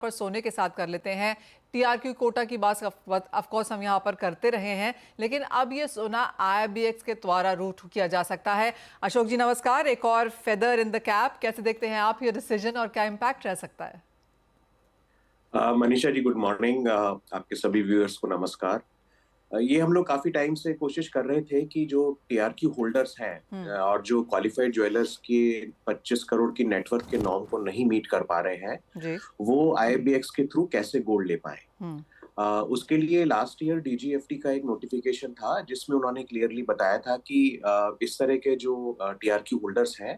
पर सोने के साथ कर लेते हैं। टीआरक्यू कोटा की बात ऑफ कोर्स हम यहाँ पर करते रहे हैं, लेकिन अब ये सोना आईबीएक्स के द्वारा रूट किया जा सकता है। अशोक जी नमस्कार, एक और फेदर इन द कैप, कैसे देखते हैं आप ये डिसीजन और क्या इम्पैक्ट रह सकता है? Manisha ji, good morning. आपके सभी व्यूअर्स को नमस्कार। ये हम लोग काफी टाइम से कोशिश कर रहे थे कि जो टीआरक्यू होल्डर्स हैं और जो क्वालिफाइड ज्वेलर्स के 25 करोड़ की नेटवर्थ के नॉर्म को नहीं मीट कर पा रहे हैं, जी। वो आईबीएक्स के थ्रू कैसे गोल्ड ले पाए। हम्म। उसके लिए लास्ट ईयर डीजीएफटी का एक नोटिफिकेशन था जिसमें उन्होंने क्लियरली बताया था कि इस तरह के जो टीआरक्यू होल्डर्स हैं,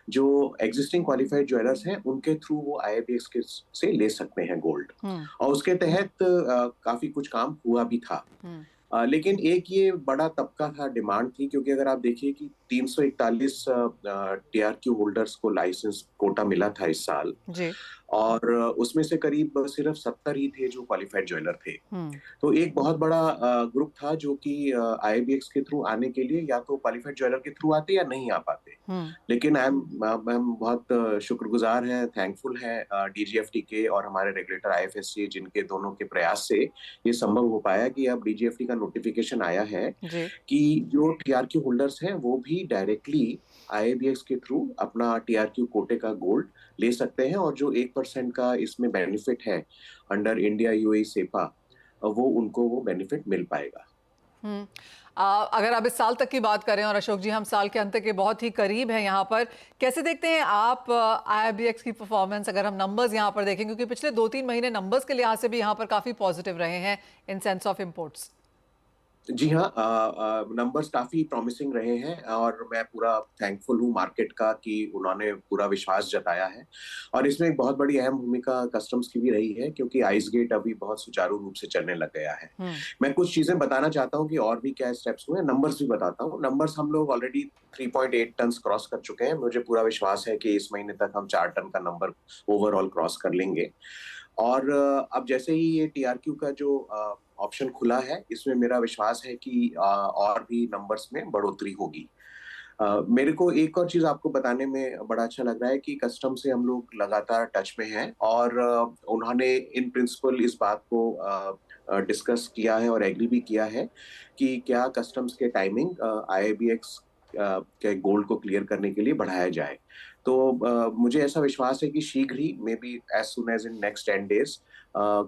जो एग्जिस्टिंग क्वालिफाइड ज्वेलर्स हैं, उनके थ्रू वो आईबीएक्स के से ले सकते हैं गोल्ड। हम्म। और उसके तहत काफी कुछ काम हुआ भी था। हम्म। लेकिन एक ये बड़ा तबका था, डिमांड थी, क्योंकि अगर आप देखिए कि 341 टीआरक्यू होल्डर्स को लाइसेंस कोटा मिला था इस साल, जी। और उसमें से करीब सिर्फ 70 ही थे जो क्वालिफाइड ज्वेलर थे। हम्म। तो एक बहुत बड़ा ग्रुप था जो कि आईबीएक्स के थ्रू आने के लिए या तो क्वालिफाइड ज्वेलर के थ्रू आते या नहीं आ पाते। हम्म। लेकिन हम बहुत शुक्रगुजार हैं, थैंकफुल हैं डीजीएफटी के और हमारे रेगुलेटर आईएफएससी, जिनके दोनों के प्रयास से ये संभव हो पाया कि अब डीजीएफटी का नोटिफिकेशन आया है जी। कि जो टीआरक्यू होल्डर्स हैं वो भी डायरेक्टली आईबीएक्स के थ्रू अपना टीआरक्यू कोटे का गोल्ड ले सकते हैं, और जो 1% का इसमें बेनिफिट है अंडर इंडिया यूएई सेपा, वो उनको वो बेनिफिट मिल पाएगा। हम्म। अगर आप इस साल तक की बात करें, और अशोक जी हम साल के अंत के बहुत ही करीब हैं यहाँ पर, कैसे देखते हैं आप आईबीएक्स की परफॉर्मेंस? अगर हम नंबर्स यहाँ पर देखें, क्योंकि पिछले 2-3 महीने नंबर्स के लिहाज से भी यहाँ पर काफी पॉजिटिव रहे हैं इन सेंस ऑफ इंपोर्ट्स। जी हाँ, नंबर्स काफी प्रॉमिसिंग रहे हैं और मैं पूरा थैंकफुल हूँ मार्केट का कि उन्होंने पूरा विश्वास जताया है। और इसमें एक बहुत बड़ी अहम भूमिका कस्टम्स की भी रही है, क्योंकि आइस गेट अभी बहुत सुचारू रूप से चलने लग गया है। हम्म। मैं कुछ चीजें बताना चाहता हूँ कि और भी क्या स्टेप्स हुए, नंबर्स भी बताता हूँ। नंबर्स हम लोग ऑलरेडी 3.8 टन क्रॉस कर चुके हैं। मुझे पूरा विश्वास है कि इस महीने तक हम 4 टन का नंबर ओवरऑल क्रॉस कर लेंगे। और अब जैसे ही ये टीआरक्यू का जो ऑप्शन खुला है, इसमें मेरा विश्वास है कि और भी नंबर्स में बढ़ोतरी होगी। मेरे को एक और चीज आपको बताने में बड़ा अच्छा लग रहा है कि कस्टम से हम लोग लगातार टच में हैं, और उन्होंने इन प्रिंसिपल इस बात को डिस्कस किया है और एग्री भी किया है कि क्या कस्टम्स के टाइमिंग आईबीएक्स के गोल्ड को क्लियर करने के लिए बढ़ाया जाए। तो मुझे ऐसा विश्वास है कि शीघ्र ही, maybe as soon as in next 10 days,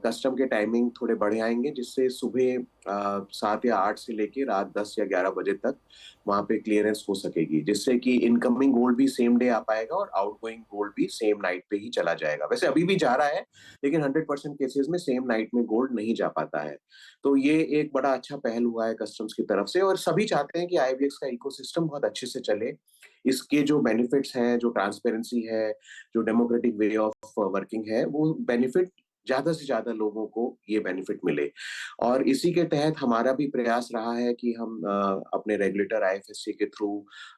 custom के टाइमिंग थोड़े बढ़े आएंगे, जिससे सुबह 7 या 8 से लेके रात 10 या 11 बजे तक वहां पे क्लियरेंस हो सकेगी, जिससे कि इनकमिंग गोल्ड भी सेम डे आ पाएगा और आउटगोइंग गोल्ड भी सेम नाइट पे ही चला जाएगा। वैसे अभी भी जा रहा है, लेकिन 100% केसेस में सेम नाइट में गोल्ड नहीं जा पाता है। तो ये एक बड़ा अच्छा पहल हुआ है कस्टम्स की तरफ से, और सभी चाहते हैं कि आईबीएक्स का इकोसिस्टम बहुत अच्छे से चले। इसके जो बेनिफिट्स हैं, जो ट्रांसपेरेंसी है, जो डेमोक्रेटिक वे ऑफ वर्किंग है, वो बेनिफिट ज्यादा से ज्यादा लोगों को ये बेनिफिट मिले। और इसी के तहत हमारा भी प्रयास रहा है कि हम अपने रेगुलेटर आईएफएससी के थ्रू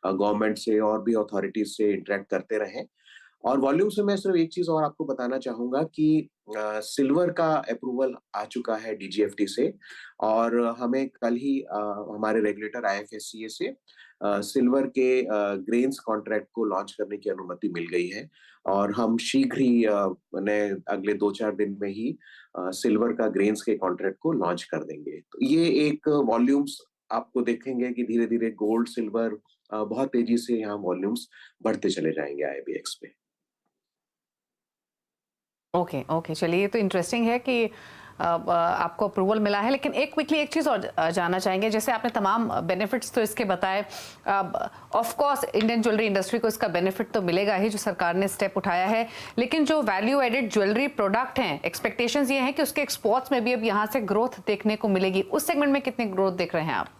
गवर्नमेंट से और भी अथॉरिटीज से इंटरेक्ट करते रहें। और वॉल्यूम से मैं सिर्फ एक चीज और आपको बताना चाहूंगा कि सिल्वर का अप्रूवल आ चुका है डीजीएफटी से, और हमें कल ही हमारे रेगुलेटर आईएफएससी से सिल्वर के ग्रेन्स कॉन्ट्रैक्ट को लॉन्च करने की अनुमति मिल गई है। और हम शीघ्र ही अगले 2-4 दिन में ही सिल्वर का ग्रेन्स के कॉन्ट्रैक्ट को लॉन्च कर देंगे। तो ये एक वॉल्यूम्स आपको देखेंगे कि धीरे धीरे गोल्ड सिल्वर बहुत तेजी से यहाँ वॉल्यूम्स बढ़ते चले जाएंगे आईबीएक्स पे। ओके ओके, चलिए ये तो इंटरेस्टिंग है कि आपको अप्रूवल मिला है। लेकिन एक क्विकली एक चीज़ और जानना चाहेंगे, जैसे आपने तमाम बेनिफिट्स तो इसके बताए, of course Indian jewellery industry को इसका बेनिफिट तो मिलेगा ही, जो सरकार ने स्टेप उठाया है। लेकिन जो वैल्यू एडेड ज्वेलरी प्रोडक्ट हैं, एक्सपेक्टेशंस ये हैं कि उसके एक्सपोर्ट्स में भी अब यहाँ से ग्रोथ देखने को मिलेगी। उस सेगमेंट में कितनी ग्रोथ देख रहे हैं आप?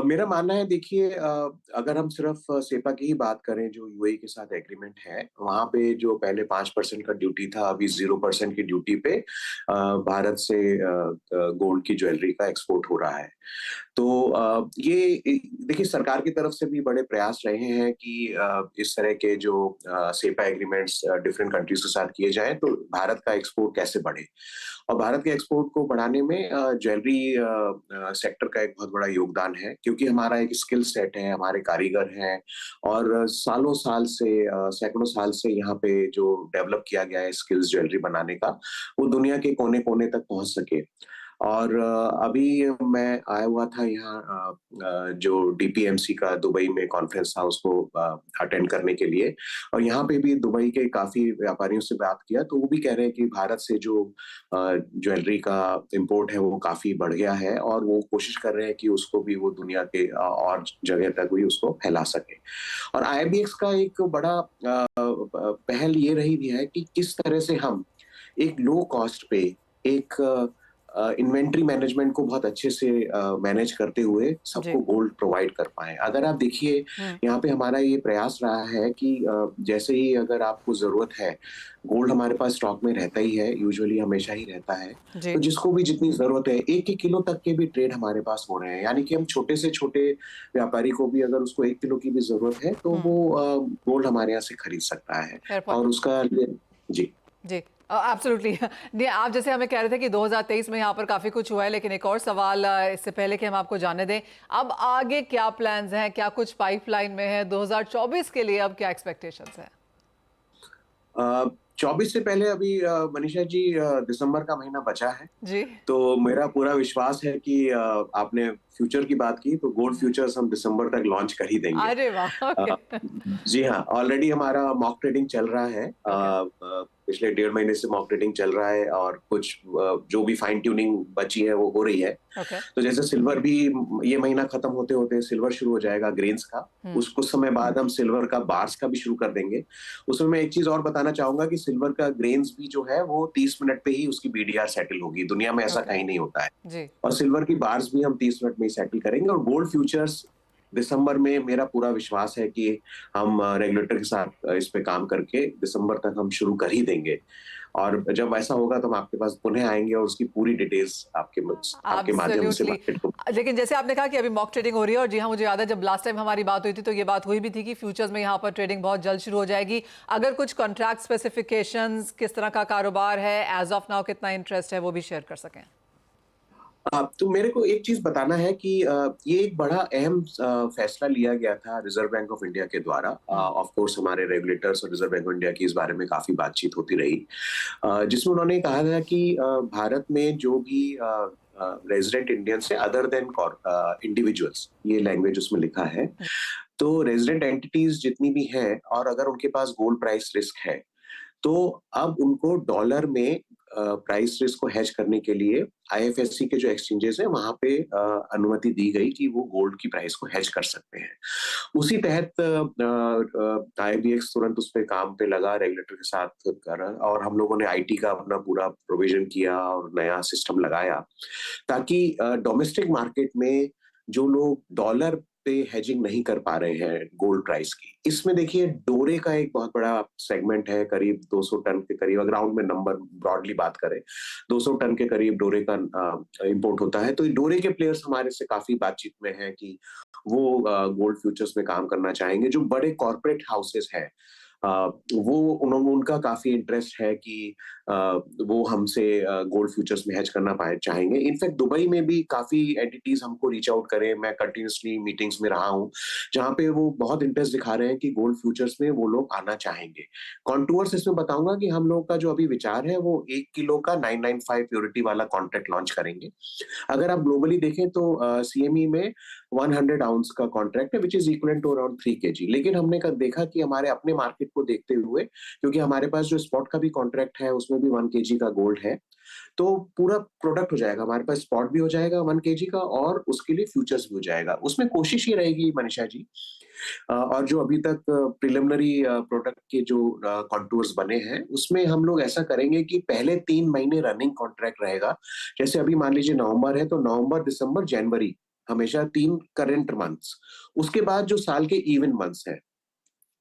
मेरा मानना है, देखिए, अगर हम सिर्फ सेपा की ही बात करें, जो यूएई के साथ एग्रीमेंट है, वहां पे जो पहले 5% का ड्यूटी था, अभी 0% की ड्यूटी पे भारत से गोल्ड की ज्वेलरी का एक्सपोर्ट हो रहा है। तो ये देखिए, सरकार की तरफ से भी बड़े प्रयास रहे हैं कि इस तरह के जो सेपा एग्रीमेंट्स डिफरेंट कंट्रीज के साथ किए जाएं, तो भारत का एक्सपोर्ट कैसे बढ़े। और भारत के एक्सपोर्ट को बढ़ाने में ज्वेलरी सेक्टर का एक बहुत बड़ा योगदान है, क्योंकि हमारा एक स्किल सेट है, हमारे कारीगर हैं और सालों साल से सैकड़ों साल से यहाँ पे जो डेवलप किया गया है स्किल्स ज्वेलरी बनाने का, वो दुनिया के कोने-कोने तक पहुँच सके। और अभी मैं आया हुआ था यहाँ जो डीपीएमसी का दुबई में कॉन्फ्रेंस था उसको अटेंड करने के लिए, और यहाँ पे भी दुबई के काफ़ी व्यापारियों से बात किया, तो वो भी कह रहे हैं कि भारत से जो ज्वेलरी का इम्पोर्ट है वो काफ़ी बढ़ गया है और वो कोशिश कर रहे हैं कि उसको भी वो दुनिया के और जगह तक भी उसको फैला सके। और आईबीएक्स का एक बड़ा पहल ये रही भी है कि किस तरह से हम एक लो कॉस्ट पे एक इन्वेंट्री मैनेजमेंट को बहुत अच्छे से मैनेज करते हुए सबको गोल्ड प्रोवाइड कर पाए। अगर आप देखिए यहाँ पे हमारा ये प्रयास रहा है कि जैसे ही अगर आपको जरूरत है, गोल्ड हमारे पास स्टॉक में रहता ही है, यूजुअली हमेशा ही रहता है, तो जिसको भी जितनी जरूरत है 1-1 किलो तक के भी ट्रेड हमारे पास हो रहे हैं, यानी कि हम छोटे से छोटे व्यापारी को भी अगर उसको 1 किलो की भी जरूरत है तो वो गोल्ड हमारे यहाँ से खरीद सकता है और उसका जी एब्सोल्युटली नहीं, आप जैसे हमें कह रहे थे कि 2023 में यहाँ पर काफी कुछ हुआ है, लेकिन एक और सवाल इससे पहले कि हम आपको जाने दें, अब आगे क्या प्लान्स हैं, क्या कुछ पाइपलाइन में है 2024 के लिए, अब क्या एक्सपेक्टेशंस हैं? 24 से पहले अभी मनीषा जी दिसंबर का महीना बचा है जी, तो मेरा पूरा विश्वास है कि आपने फ्यूचर की बात की तो गोल्ड फ्यूचर्स हम दिसंबर तक लॉन्च कर ही देंगे। अरे वाह, जी हाँ, ऑलरेडी हमारा मॉक ट्रेडिंग चल रहा है। पिछले 1.5 महीने से मॉक ट्रेडिंग चल रहा है और कुछ जो भी फाइन ट्यूनिंग बची है वो हो रही है। तो जैसे सिल्वर भी ये महीना खत्म होते होते सिल्वर शुरू हो जाएगा ग्रेन्स का, कुछ समय बाद हम सिल्वर का बार्स का भी शुरू कर देंगे। उसमें मैं एक चीज और बताना चाहूंगा कि सिल्वर का ग्रेन्स भी जो है वो 30 मिनट पे ही उसकी बीडीआर सेटल होगी, दुनिया में ऐसा कहीं नहीं होता है। और सिल्वर की बार्स भी हम 30 मिनट में ही सेटल करेंगे। और गोल्ड फ्यूचर्स दिसंबर में मेरा पूरा विश्वास है कि हम रेगुलेटर के साथ इस पे काम करके दिसंबर तक हम शुरू कर ही देंगे। और जब ऐसा होगा तो हम आपके पास पुनः आएंगे और उसकी पूरी डिटेल्स आपके माध्यम से मार्केट को। लेकिन जैसे आपने कहा कि अभी मॉक ट्रेडिंग हो रही है, और जी हाँ, मुझे याद है जब लास्ट टाइम हमारी बात हुई थी तो ये बात हुई भी थी कि फ्यूचर्स में यहाँ पर ट्रेडिंग बहुत जल्द शुरू हो जाएगी। अगर कुछ कॉन्ट्रैक्ट स्पेसिफिकेशंस, किस तरह का कारोबार है एज ऑफ नाउ, कितना इंटरेस्ट है, वो भी शेयर कर सकें। तो मेरे को एक चीज बताना है कि ये एक बड़ा अहम फैसला लिया गया था रिजर्व बैंक ऑफ इंडिया के द्वारा। ऑफ कोर्स हमारे रेगुलेटर्स और रिजर्व बैंक ऑफ इंडिया की इस बारे में काफी बातचीत होती रही, जिसमें उन्होंने कहा था कि भारत में जो भी रेजिडेंट इंडियंस है अदर देन इंडिविजुअल्स, ये लैंग्वेज उसमें लिखा है, तो रेजिडेंट एंटिटीज जितनी भी हैं और अगर उनके पास गोल्ड प्राइस रिस्क है तो अब उनको डॉलर में प्राइस रिस्क को हेज करने के लिए आईएफएससी के जो एक्सचेंजेस हैं वहां पे अनुमति दी गई कि वो गोल्ड की प्राइस को हेज कर सकते हैं। उसी तहत आईबीएक्स तुरंत उस पे काम पे लगा रेगुलेटर के साथ कर, और हम लोगों ने आईटी का अपना पूरा प्रोविजन किया और नया सिस्टम लगाया ताकि डोमेस्टिक मार्केट में जो लोग डॉलर पे हेजिंग नहीं कर पा रहे हैं गोल्ड प्राइस की, इसमें देखिए डोरे का एक बहुत बड़ा सेगमेंट है, करीब 200 टन के करीब, अगर राउंड में नंबर ब्रॉडली बात करें 200 टन के करीब डोरे का इंपोर्ट होता है। तो डोरे के प्लेयर्स हमारे से काफी बातचीत में हैं कि वो गोल्ड फ्यूचर्स में काम करना चाहेंगे। जो बड़े कॉर्पोरेट हाउसेस हैं वो उनका काफी इंटरेस्ट है कि वो हमसे गोल्ड फ्यूचर्स में हेज करना चाहेंगे। इनफैक्ट दुबई में भी काफी एंटिटीज हमको रीच आउट करें, मैं कंटिन्यूसली मीटिंग्स में रहा हूँ जहाँ पे वो बहुत इंटरेस्ट दिखा रहे हैं कि गोल्ड फ्यूचर्स में वो लोग आना चाहेंगे। कॉन्टूर्स इसमें बताऊंगा कि हम लोग का जो अभी विचार है वो 1 किलो का 995 प्योरिटी वाला कॉन्ट्रैक्ट लॉन्च करेंगे। अगर आप ग्लोबली देखें तो सीएमई में 100 आउंस का कॉन्ट्रैक्ट है which is equivalent to around 3 kg। लेकिन हमने देखा कि हमारे अपने मार्केट को देखते हुए, क्योंकि हमारे पास जो स्पॉट का भी कॉन्ट्रैक्ट है उसमें भी 1 kg का गोल्ड है, तो पूरा प्रोडक्ट हो जाएगा हमारे पास, स्पॉट भी हो जाएगा 1 kg का और उसके लिए फ्यूचर्स भी हो जाएगा। उसमें कोशिश ये रहेगी मनीषा जी, और जो अभी तक प्रिलिमिनरी प्रोडक्ट के जो कॉन्टूर्स बने हैं उसमें हम लोग ऐसा करेंगे कि पहले 3 महीने रनिंग कॉन्ट्रैक्ट रहेगा। जैसे अभी मान लीजिए नवंबर है तो नवंबर, दिसंबर, जनवरी हमेशा 3 करंट मंथ्स। उसके बाद जो साल के इवन मंथ्स हैं,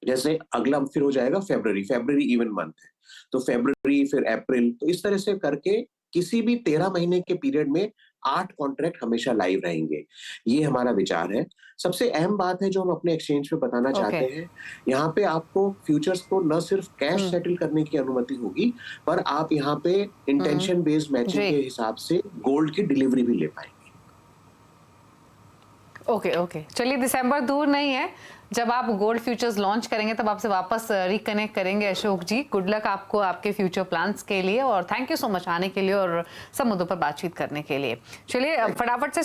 जैसे अगला फिर हो जाएगा फरवरी इवन मंथ है तो फरवरी, फिर अप्रैल, तो इस तरह से करके किसी भी 13 महीने के पीरियड में 8 कॉन्ट्रैक्ट हमेशा लाइव रहेंगे। ये हमारा विचार है। सबसे अहम बात है जो हम अपने एक्सचेंज पे बताना चाहते हैं, यहाँ पे आपको फ्यूचर्स को न सिर्फ कैश सेटल करने की अनुमति होगी, पर आप यहाँ पे इंटेंशन बेस्ड मैचिंग के हिसाब से गोल्ड की डिलीवरी भी ले पाएंगे। ओके ओके, चलिए दिसंबर दूर नहीं है, जब आप गोल्ड फ्यूचर्स लॉन्च करेंगे तब आपसे वापस रिकनेक्ट करेंगे अशोक जी। गुड लक आपको आपके फ्यूचर प्लान्स के लिए और थैंक यू सो मच आने के लिए और सब मुद्दों पर बातचीत करने के लिए। चलिए फटाफट से